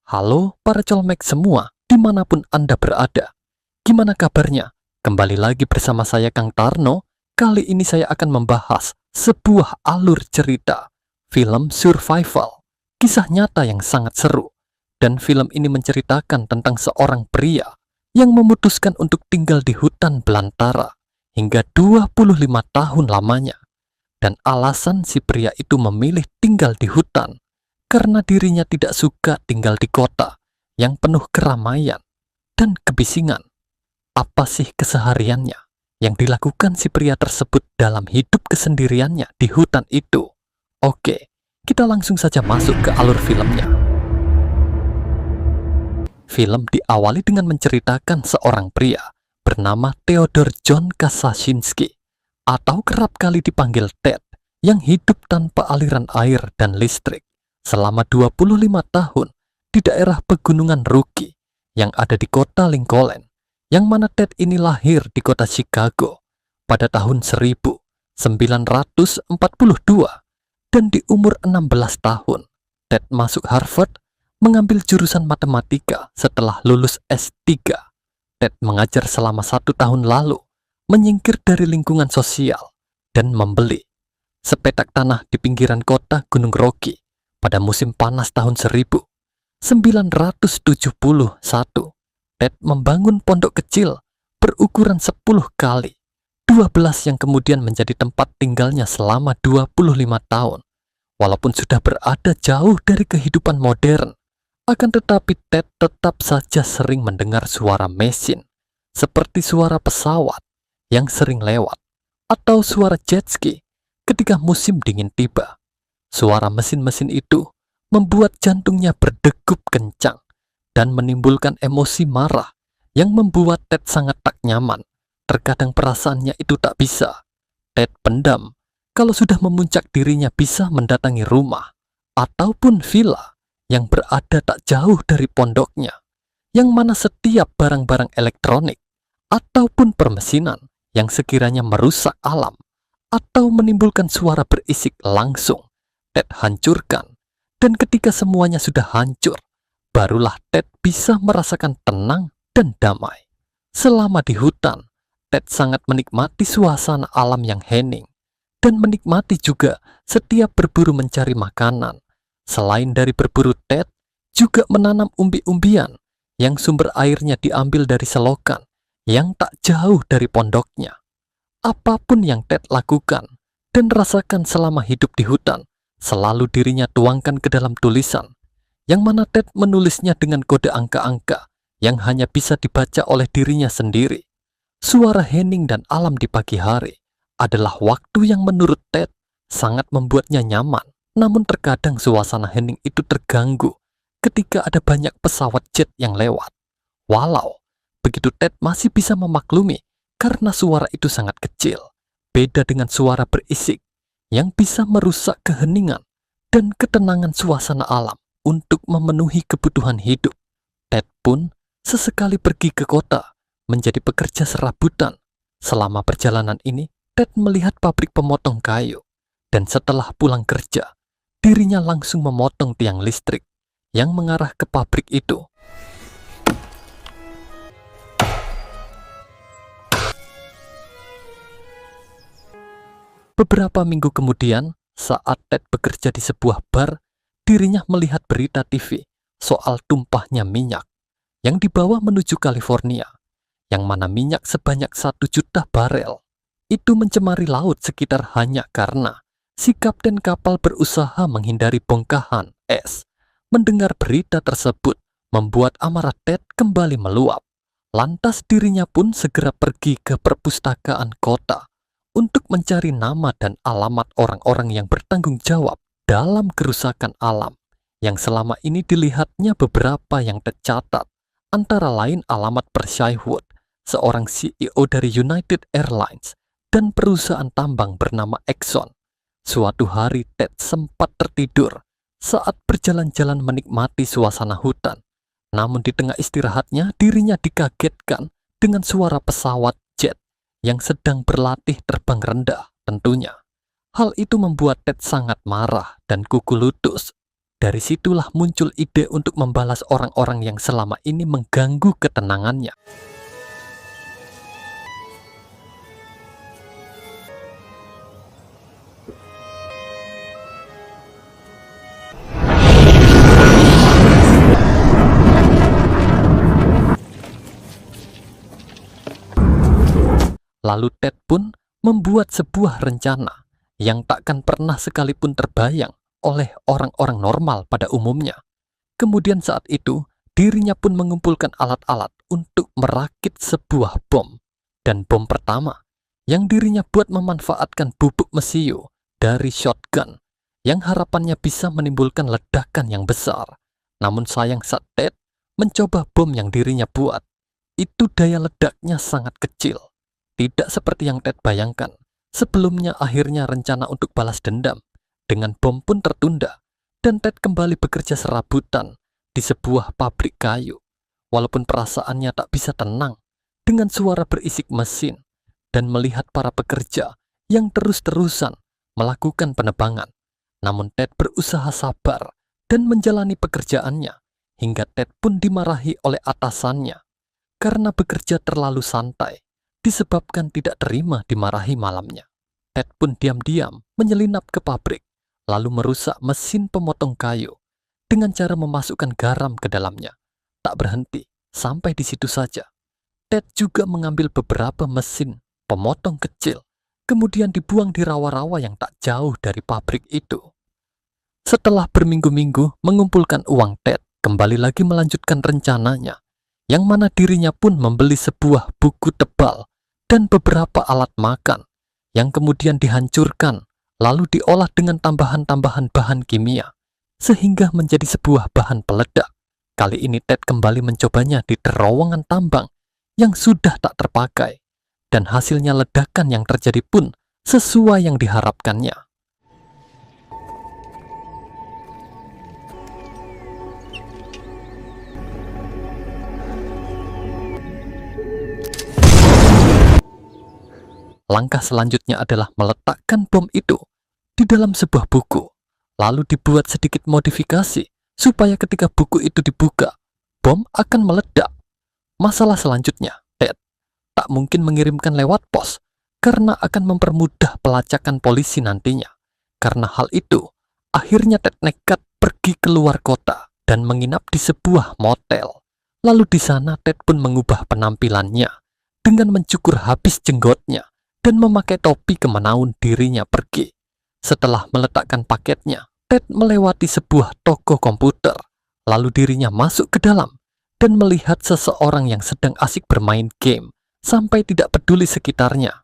Halo para colmek semua, dimanapun Anda berada. Gimana kabarnya? Kembali lagi bersama saya Kang Tarno. Kali ini saya akan membahas sebuah alur cerita, film survival, kisah nyata yang sangat seru. Dan film ini menceritakan tentang seorang pria yang memutuskan untuk tinggal di hutan belantara hingga 25 tahun lamanya. Dan alasan si pria itu memilih tinggal di hutan karena dirinya tidak suka tinggal di kota yang penuh keramaian dan kebisingan. Apa sih kesehariannya yang dilakukan si pria tersebut dalam hidup kesendiriannya di hutan itu? Oke, kita langsung saja masuk ke alur filmnya. Film diawali dengan menceritakan seorang pria bernama Theodore John Kaczynski, atau kerap kali dipanggil Ted, yang hidup tanpa aliran air dan listrik selama 25 tahun di daerah pegunungan Rookie yang ada di kota Lincoln, yang mana Ted ini lahir di kota Chicago pada tahun 1942, dan di umur 16 tahun Ted masuk Harvard mengambil jurusan matematika setelah lulus S3. Ted mengajar selama 1 tahun lalu, menyingkir dari lingkungan sosial dan membeli sepetak tanah di pinggiran kota Gunung Rocky pada musim panas tahun 1971. Ted membangun pondok kecil berukuran 10 kali 12 yang kemudian menjadi tempat tinggalnya selama 25 tahun. Walaupun sudah berada jauh dari kehidupan modern, akan tetapi Ted tetap saja sering mendengar suara mesin, seperti suara pesawat yang sering lewat, atau suara jet ski ketika musim dingin tiba. Suara mesin-mesin itu membuat jantungnya berdegup kencang dan menimbulkan emosi marah yang membuat Ted sangat tak nyaman. Terkadang perasaannya itu tak bisa Ted pendam kalau sudah memuncak dirinya bisa mendatangi rumah ataupun villa yang berada tak jauh dari pondoknya, yang mana setiap barang-barang elektronik ataupun permesinan yang sekiranya merusak alam atau menimbulkan suara berisik langsung Ted hancurkan. Dan ketika semuanya sudah hancur, barulah Ted bisa merasakan tenang dan damai. Selama di hutan, Ted sangat menikmati suasana alam yang hening dan menikmati juga setiap berburu mencari makanan. Selain dari berburu, Ted juga menanam umbi-umbian yang sumber airnya diambil dari selokan yang tak jauh dari pondoknya. Apapun yang Ted lakukan dan rasakan selama hidup di hutan, selalu dirinya tuangkan ke dalam tulisan, yang mana Ted menulisnya dengan kode angka-angka yang hanya bisa dibaca oleh dirinya sendiri. Suara hening dan alam di pagi hari adalah waktu yang menurut Ted sangat membuatnya nyaman. Namun terkadang suasana hening itu terganggu ketika ada banyak pesawat jet yang lewat. Walau begitu, Ted masih bisa memaklumi karena suara itu sangat kecil, beda dengan suara berisik yang bisa merusak keheningan dan ketenangan suasana alam untuk memenuhi kebutuhan hidup. Ted pun sesekali pergi ke kota menjadi pekerja serabutan. Selama perjalanan ini, Ted melihat pabrik pemotong kayu, dan setelah pulang kerja, dirinya langsung memotong tiang listrik yang mengarah ke pabrik itu. Beberapa minggu kemudian, saat Ted bekerja di sebuah bar, dirinya melihat berita TV soal tumpahnya minyak yang dibawa menuju California, yang mana minyak sebanyak 1 juta barel itu mencemari laut sekitar hanya karena si kapten kapal berusaha menghindari bongkahan es. Mendengar berita tersebut membuat amarah Ted kembali meluap. Lantas dirinya pun segera pergi ke perpustakaan kota untuk mencari nama dan alamat orang-orang yang bertanggung jawab dalam kerusakan alam yang selama ini dilihatnya. Beberapa yang tercatat antara lain alamat Percy Wood, seorang CEO dari United Airlines dan perusahaan tambang bernama Exxon. Suatu hari Ted sempat tertidur saat berjalan-jalan menikmati suasana hutan. Namun di tengah istirahatnya, dirinya dikagetkan dengan suara pesawat jet yang sedang berlatih terbang rendah tentunya. Hal itu membuat Ted sangat marah dan kuku lutus. Dari situlah muncul ide untuk membalas orang-orang yang selama ini mengganggu ketenangannya. Lalu Ted pun membuat sebuah rencana yang takkan pernah sekalipun terbayang oleh orang-orang normal pada umumnya. Kemudian saat itu, dirinya pun mengumpulkan alat-alat untuk merakit sebuah bom. Dan bom pertama yang dirinya buat memanfaatkan bubuk mesiu dari shotgun yang harapannya bisa menimbulkan ledakan yang besar. Namun sayang saat Ted mencoba bom yang dirinya buat, itu daya ledaknya sangat kecil. Tidak seperti yang Ted bayangkan. Sebelumnya akhirnya rencana untuk balas dendam dengan bom pun tertunda, dan Ted kembali bekerja serabutan di sebuah pabrik kayu. Walaupun perasaannya tak bisa tenang dengan suara berisik mesin dan melihat para pekerja yang terus-terusan melakukan penebangan. Namun Ted berusaha sabar dan menjalani pekerjaannya hingga Ted pun dimarahi oleh atasannya karena bekerja terlalu santai disebabkan tidak terima dimarahi malamnya. Ted pun diam-diam menyelinap ke pabrik, lalu merusak mesin pemotong kayu dengan cara memasukkan garam ke dalamnya. Tak berhenti sampai di situ saja. Ted juga mengambil beberapa mesin pemotong kecil, kemudian dibuang di rawa-rawa yang tak jauh dari pabrik itu. Setelah berminggu-minggu mengumpulkan uang, Ted kembali lagi melanjutkan rencananya, yang mana dirinya pun membeli sebuah buku tebal dan beberapa alat makan yang kemudian dihancurkan lalu diolah dengan tambahan-tambahan bahan kimia sehingga menjadi sebuah bahan peledak. Kali ini Ted kembali mencobanya di terowongan tambang yang sudah tak terpakai, dan hasilnya ledakan yang terjadi pun sesuai yang diharapkannya. Langkah selanjutnya adalah meletakkan bom itu di dalam sebuah buku, lalu dibuat sedikit modifikasi supaya ketika buku itu dibuka, bom akan meledak. Masalah selanjutnya, Ted tak mungkin mengirimkan lewat pos karena akan mempermudah pelacakan polisi nantinya. Karena hal itu, akhirnya Ted nekat pergi keluar kota dan menginap di sebuah motel. Lalu di sana Ted pun mengubah penampilannya dengan mencukur habis jenggotnya dan memakai topi kemenaun dirinya pergi. Setelah meletakkan paketnya, Ted melewati sebuah toko komputer, lalu dirinya masuk ke dalam dan melihat seseorang yang sedang asik bermain game sampai tidak peduli sekitarnya.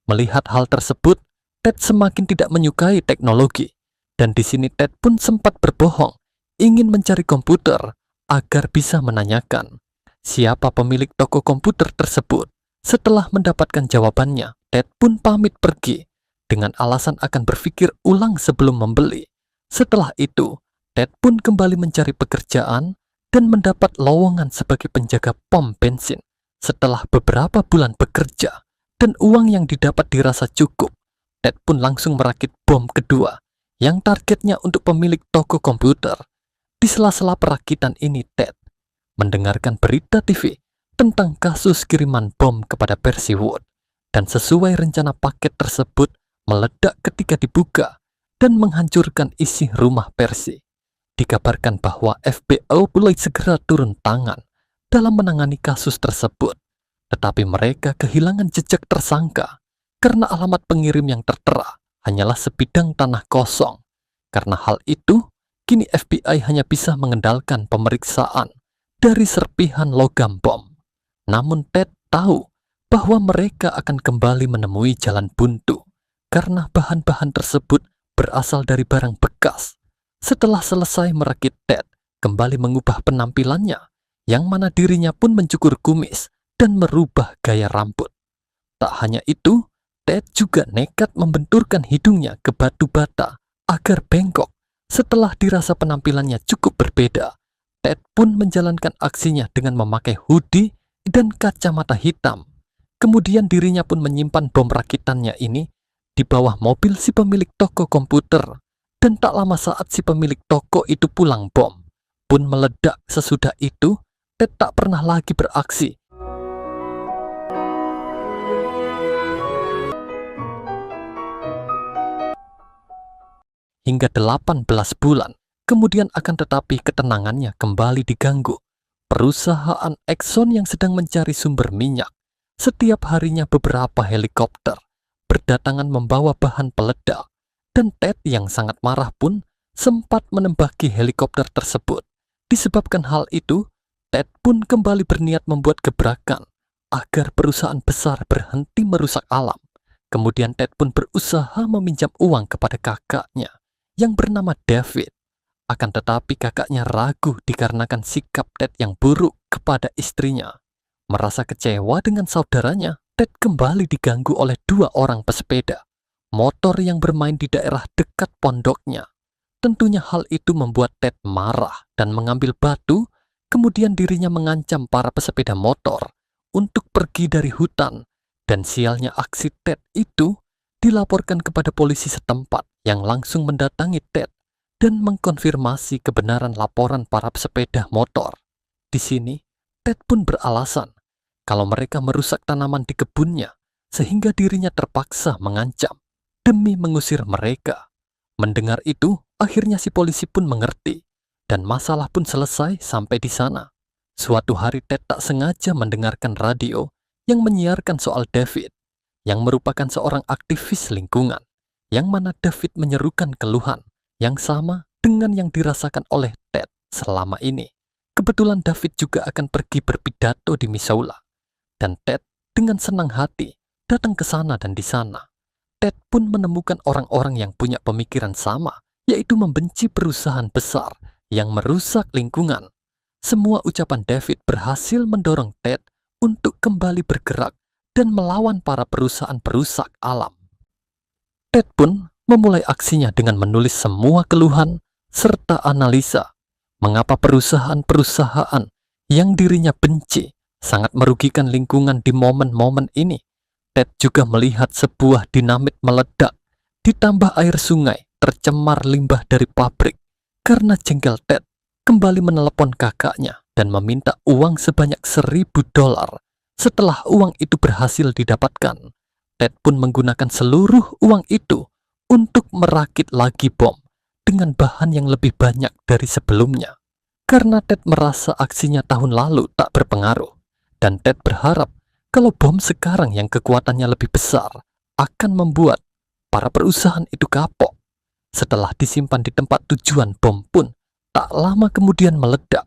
Melihat hal tersebut, Ted semakin tidak menyukai teknologi, dan di sini Ted pun sempat berbohong, ingin mencari komputer agar bisa menanyakan siapa pemilik toko komputer tersebut. Setelah mendapatkan jawabannya, Ted pun pamit pergi dengan alasan akan berpikir ulang sebelum membeli. Setelah itu, Ted pun kembali mencari pekerjaan dan mendapat lowongan sebagai penjaga pom bensin. Setelah beberapa bulan bekerja dan uang yang didapat dirasa cukup, Ted pun langsung merakit bom kedua yang targetnya untuk pemilik toko komputer. Di sela-sela perakitan ini, Ted mendengarkan berita TV tentang kasus kiriman bom kepada Percy Wood, dan sesuai rencana paket tersebut meledak ketika dibuka dan menghancurkan isi rumah Percy. Dikabarkan bahwa FBI mulai segera turun tangan dalam menangani kasus tersebut, tetapi mereka kehilangan jejak tersangka karena alamat pengirim yang tertera hanyalah sebidang tanah kosong. Karena hal itu, kini FBI hanya bisa mengendalikan pemeriksaan dari serpihan logam bom. Namun Ted tahu bahwa mereka akan kembali menemui jalan buntu karena bahan-bahan tersebut berasal dari barang bekas. Setelah selesai merakit, Ted kembali mengubah penampilannya, yang mana dirinya pun mencukur kumis dan merubah gaya rambut. Tak hanya itu, Ted juga nekat membenturkan hidungnya ke batu bata agar bengkok. Setelah dirasa penampilannya cukup berbeda, Ted pun menjalankan aksinya dengan memakai hoodie dan kacamata hitam. Kemudian dirinya pun menyimpan bom rakitannya ini di bawah mobil si pemilik toko komputer Dan tak lama saat si pemilik toko itu pulang, bom pun meledak. Sesudah itu, Ted tak pernah lagi beraksi. Hingga 18 bulan kemudian, akan tetapi ketenangannya kembali diganggu. Perusahaan Exxon yang sedang mencari sumber minyak, setiap harinya beberapa helikopter berdatangan membawa bahan peledak. Dan Ted yang sangat marah pun sempat menembaki helikopter tersebut. Disebabkan hal itu, Ted pun kembali berniat membuat gebrakan agar perusahaan besar berhenti merusak alam. Kemudian Ted pun berusaha meminjam uang kepada kakaknya yang bernama David. Akan tetapi kakaknya ragu dikarenakan sikap Ted yang buruk kepada istrinya. Merasa kecewa dengan saudaranya, Ted kembali diganggu oleh dua orang pesepeda motor yang bermain di daerah dekat pondoknya. Tentunya hal itu membuat Ted marah dan mengambil batu. Kemudian dirinya mengancam para pesepeda motor untuk pergi dari hutan. Dan sialnya aksi Ted itu dilaporkan kepada polisi setempat yang langsung mendatangi Ted dan mengkonfirmasi kebenaran laporan para pesepeda motor. Di sini, Ted pun beralasan kalau mereka merusak tanaman di kebunnya sehingga dirinya terpaksa mengancam demi mengusir mereka. Mendengar itu, akhirnya si polisi pun mengerti dan masalah pun selesai sampai di sana. Suatu hari Ted tak sengaja mendengarkan radio yang menyiarkan soal David, yang merupakan seorang aktivis lingkungan, yang mana David menyerukan keluhan yang sama dengan yang dirasakan oleh Ted selama ini. Kebetulan David juga akan pergi berpidato di Missoula, dan Ted dengan senang hati datang ke sana. Dan di sana, Ted pun menemukan orang-orang yang punya pemikiran sama, yaitu membenci perusahaan besar yang merusak lingkungan. Semua ucapan David berhasil mendorong Ted untuk kembali bergerak dan melawan para perusahaan perusak alam. Ted pun memulai aksinya dengan menulis semua keluhan serta analisa mengapa perusahaan-perusahaan yang dirinya benci sangat merugikan lingkungan di momen-momen ini. Ted juga melihat sebuah dinamit meledak, ditambah air sungai tercemar limbah dari pabrik. Karena jengkel, Ted kembali menelepon kakaknya dan meminta uang sebanyak $1.000. Setelah uang itu berhasil didapatkan, Ted pun menggunakan seluruh uang itu untuk merakit lagi bom dengan bahan yang lebih banyak dari sebelumnya. Karena Ted merasa aksinya tahun lalu tak berpengaruh, dan Ted berharap kalau bom sekarang yang kekuatannya lebih besar akan membuat para perusahaan itu kapok. Setelah disimpan di tempat tujuan, bom pun tak lama kemudian meledak.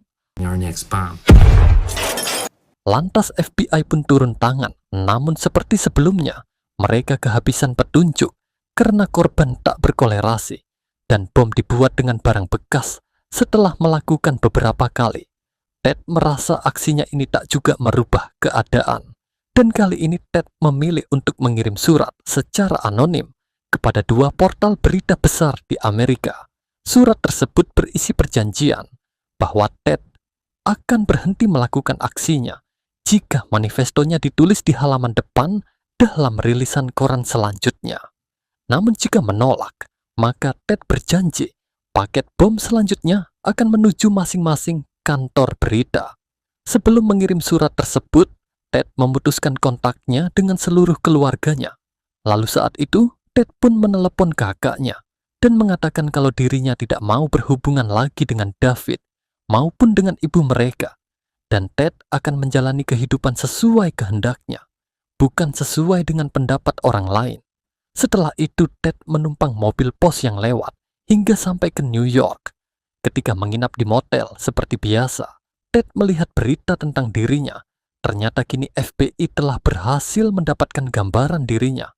Lantas FBI pun turun tangan, namun seperti sebelumnya, mereka kehabisan petunjuk karena korban tak berkolerasi, dan bom dibuat dengan barang bekas setelah melakukan beberapa kali. Ted merasa aksinya ini tak juga merubah keadaan. Dan kali ini Ted memilih untuk mengirim surat secara anonim kepada dua portal berita besar di Amerika. Surat tersebut berisi perjanjian bahwa Ted akan berhenti melakukan aksinya jika manifestonya ditulis di halaman depan dalam rilisan koran selanjutnya. Namun jika menolak, maka Ted berjanji paket bom selanjutnya akan menuju masing-masing kantor berita. Sebelum mengirim surat tersebut, Ted memutuskan kontaknya dengan seluruh keluarganya. Lalu saat itu, Ted pun menelepon kakaknya dan mengatakan kalau dirinya tidak mau berhubungan lagi dengan David maupun dengan ibu mereka. Dan Ted akan menjalani kehidupan sesuai kehendaknya, bukan sesuai dengan pendapat orang lain. Setelah itu, Ted menumpang mobil pos yang lewat hingga sampai ke New York. Ketika menginap di motel seperti biasa, Ted melihat berita tentang dirinya. Ternyata kini FBI telah berhasil mendapatkan gambaran dirinya.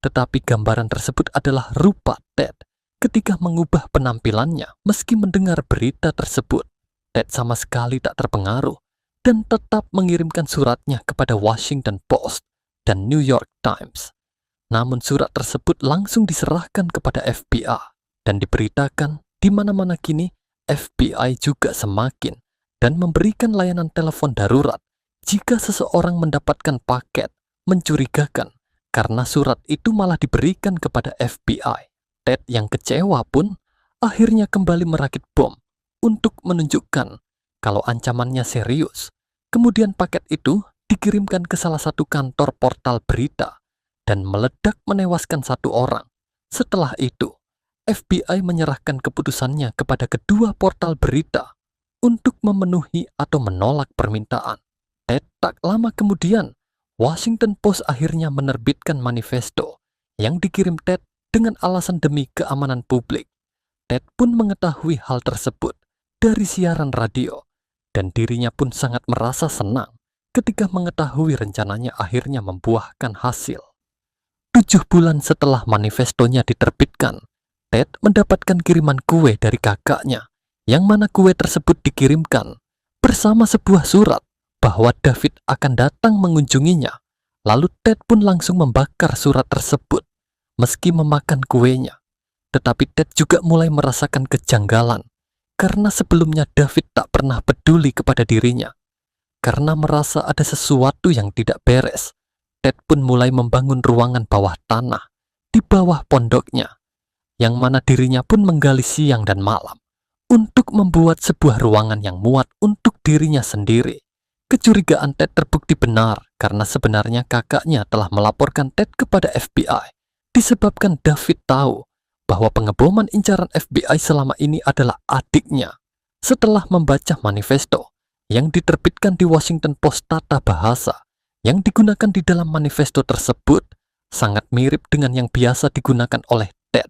Tetapi gambaran tersebut adalah rupa Ted ketika mengubah penampilannya meski mendengar berita tersebut. Ted sama sekali tak terpengaruh dan tetap mengirimkan suratnya kepada Washington Post dan New York Times. Namun surat tersebut langsung diserahkan kepada FBI dan diberitakan di mana-mana kini FBI juga semakin dan memberikan layanan telepon darurat jika seseorang mendapatkan paket mencurigakan karena surat itu malah diberikan kepada FBI. Ted yang kecewa pun akhirnya kembali merakit bom untuk menunjukkan kalau ancamannya serius. Kemudian paket itu dikirimkan ke salah satu kantor portal berita dan meledak menewaskan satu orang. Setelah itu, FBI menyerahkan keputusannya kepada kedua portal berita untuk memenuhi atau menolak permintaan. Tak lama kemudian, Washington Post akhirnya menerbitkan manifesto yang dikirim Ted dengan alasan demi keamanan publik. Ted pun mengetahui hal tersebut dari siaran radio, dan dirinya pun sangat merasa senang ketika mengetahui rencananya akhirnya membuahkan hasil. 7 bulan setelah manifestonya diterbitkan, Ted mendapatkan kiriman kue dari kakaknya, yang mana kue tersebut dikirimkan bersama sebuah surat bahwa David akan datang mengunjunginya. Lalu Ted pun langsung membakar surat tersebut meski memakan kuenya. Tetapi Ted juga mulai merasakan kejanggalan karena sebelumnya David tak pernah peduli kepada dirinya. Karena merasa ada sesuatu yang tidak beres, Ted pun mulai membangun ruangan bawah tanah di bawah pondoknya, yang mana dirinya pun menggali siang dan malam untuk membuat sebuah ruangan yang muat untuk dirinya sendiri. Kecurigaan Ted terbukti benar karena sebenarnya kakaknya telah melaporkan Ted kepada FBI disebabkan David tahu bahwa pengeboman incaran FBI selama ini adalah adiknya. Setelah membaca manifesto yang diterbitkan di Washington Post, tata bahasa yang digunakan di dalam manifesto tersebut sangat mirip dengan yang biasa digunakan oleh Ted.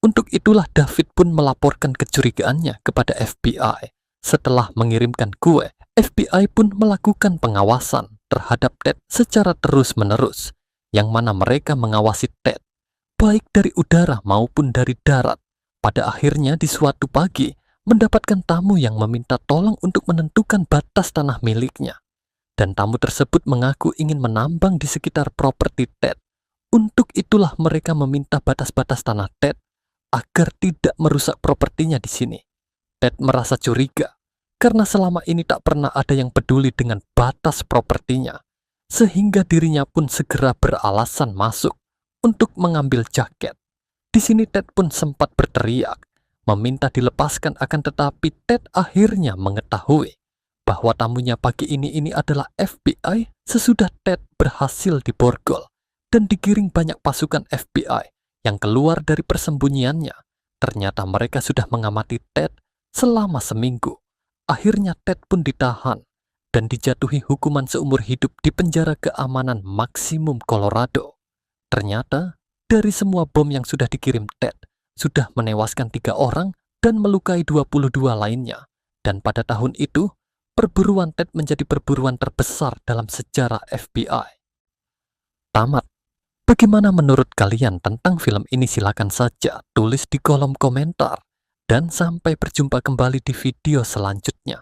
Untuk itulah David pun melaporkan kecurigaannya kepada FBI. Setelah mengirimkan kue, FBI pun melakukan pengawasan terhadap Ted secara terus-menerus, yang mana mereka mengawasi Ted baik dari udara maupun dari darat. Pada akhirnya di suatu pagi, mendapatkan tamu yang meminta tolong untuk menentukan batas tanah miliknya. Dan tamu tersebut mengaku ingin menambang di sekitar properti Ted. Untuk itulah mereka meminta batas-batas tanah Ted agar tidak merusak propertinya di sini. Ted merasa curiga karena selama ini tak pernah ada yang peduli dengan batas propertinya, sehingga dirinya pun segera beralasan masuk untuk mengambil jaket. Di sini Ted pun sempat berteriak, meminta dilepaskan, akan tetapi Ted akhirnya mengetahui bahwa tamunya pagi ini adalah FBI. Sesudah Ted berhasil diborgol dan digiring banyak pasukan FBI yang keluar dari persembunyiannya, ternyata mereka sudah mengamati Ted selama seminggu. Akhirnya Ted pun ditahan dan dijatuhi hukuman seumur hidup di penjara keamanan maksimum Colorado. Ternyata dari semua bom yang sudah dikirim Ted, sudah menewaskan 3 orang dan melukai 22 lainnya. Dan pada tahun itu, perburuan Ted menjadi perburuan terbesar dalam sejarah FBI. Tamat. Bagaimana menurut kalian tentang film ini? Silakan saja tulis di kolom komentar. Dan sampai berjumpa kembali di video selanjutnya.